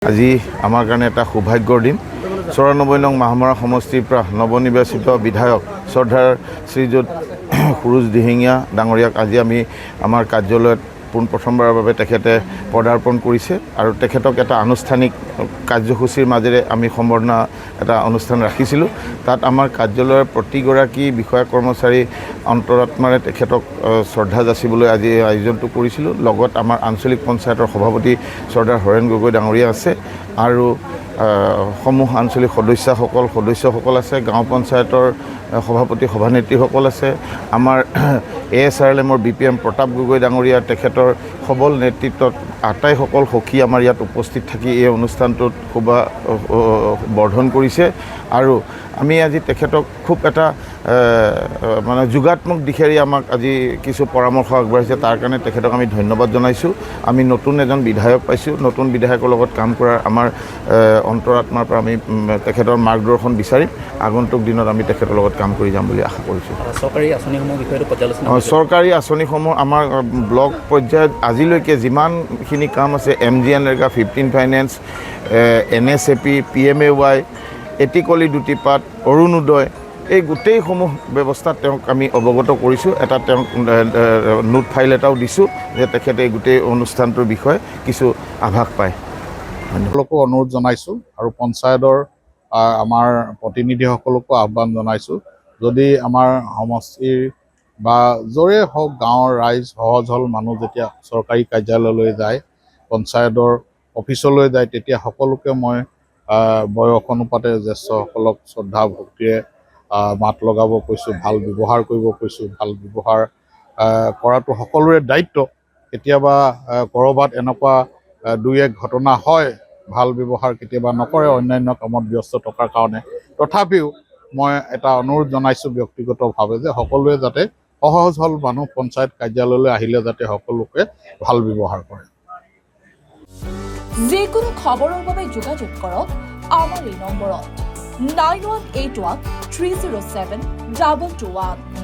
আজি আমাৰ কাৰণে এটা সৌভাগ্যৰ দিন ৯৪ নং মাহমৰা সমষ্টিৰ পৰা নৱনিৰ্বাচিত বিধায়ক শ্ৰদ্ধাৰ শ্ৰীযুত সুৰুজ দিহিঙীয়া ডাঙৰীয়াক আজি আমি আমাৰ কাৰ্যালয়ত পোনপ্ৰথমবাৰৰ বাবে তেখেতে পদাৰ্পণ কৰিছে আৰু তেখেতক এটা আনুষ্ঠানিক কাৰ্যসূচীৰ মাজেৰে আমি সম্বৰ্ধনা এটা অনুষ্ঠান ৰাখিছিলোঁ। তাত আমাৰ কাৰ্যালয়ৰ প্ৰতিগৰাকী বিষয়া কৰ্মচাৰী অন্তৰাত্মাৰে তেখেতক শ্ৰদ্ধা যাচিবলৈ আজি আয়োজনটো কৰিছিলোঁ। লগত আমাৰ আঞ্চলিক পঞ্চায়তৰ সভাপতি শ্ৰদ্ধাৰ হৰেণ গগৈ ডাঙৰীয়া আছে আৰু সমূহ আঞ্চলিক সদস্যসকল আছে, গাঁও পঞ্চায়তৰ সভাপতি সভানেত্ৰীসকল আছে, আমাৰ ASRLMৰ BPM প্ৰতাপ গগৈ ডাঙৰীয়া তেখেতৰ সবল নেতৃত্বত আটাইসকল সখী আমাৰ ইয়াত উপস্থিত থাকি এই অনুষ্ঠানটোত বৰ্ধন কৰিছে আৰু আমি আজি তেখেতক খুব এটা মানে যোগাত্মক দিশেৰে আমাক আজি কিছু পৰামৰ্শ আগবঢ়াইছে। তাৰ কাৰণে তেখেতক আমি ধন্যবাদ জনাইছোঁ। আমি নতুন এজন বিধায়ক পাইছোঁ, নতুন বিধায়কৰ লগত কাম কৰাৰ আমাৰ অন্তৰাত্মাৰ পৰা আমি তেখেতৰ মাৰ্গদৰ্শন বিচাৰিম। আগন্তুক দিনত আমি তেখেতৰ লগত কাম কৰি যাম বুলি আশা কৰিছোঁ। চৰকাৰী আঁচনিসমূহৰ বিষয়ে পৰ্যালোচনা চৰকাৰী আঁচনিসমূহ আমাৰ ব্লক পৰ্যায়ত আজিলৈকে যিমানখিনি কাম আছে MGNREGA, 15 ফাইনেন্স, NSAP, PMAY, এটিকলি দুটিপাত, অৰুণোদয়, এই গোটেইসমূহ ব্যৱস্থাত তেওঁক আমি অৱগত কৰিছোঁ। এটা তেওঁক নোট ফাইল এটাও দিছোঁ যে তেখেতে গোটেই অনুষ্ঠানটোৰ বিষয়ে কিছু আভাস পায়। সকলোকো অনুৰোধ জনাইছোঁ আৰু পঞ্চায়তৰ আমাৰ প্ৰতিনিধিসকলকো আহ্বান জনাইছোঁ, যদি আমাৰ সমষ্টিৰ বা য'ৰে হওক গাঁৱৰ ৰাইজ সহজ সৰল মানুহ যেতিয়া চৰকাৰী কাৰ্যালয়লৈ যায়, পঞ্চায়তৰ অফিচলৈ যায়, তেতিয়া সকলোকে মই বয়স অনুপাতে জ্যেষ্ঠসকলক শ্ৰদ্ধা ভক্তিৰে মাত লগাব কৈছোঁ, ভাল ব্যৱহাৰ কৰিব কৈছোঁ। ভাল ব্যৱহাৰ কৰাটো সকলোৰে দায়িত্ব। কেতিয়াবা ক'ৰবাত এনেকুৱা দুই এক ঘটনা হয়, ভাল ব্যৱহাৰ কেতিয়াবা নকৰে অন্যান্য কামত ব্যস্ত থকাৰ কাৰণে। তথাপিও মই এটা অনুৰোধ জনাইছোঁ ব্যক্তিগতভাৱে যে সকলোৱে যাতে সহজ সৰল মানুহ পঞ্চায়ত কাৰ্যালয়লৈ আহিলে যাতে সকলোকে ভাল ব্যৱহাৰ কৰে। যিকোনো খবৰৰ বাবে যোগাযোগ কৰক আমাৰ এই নম্বৰত 9181 307 221।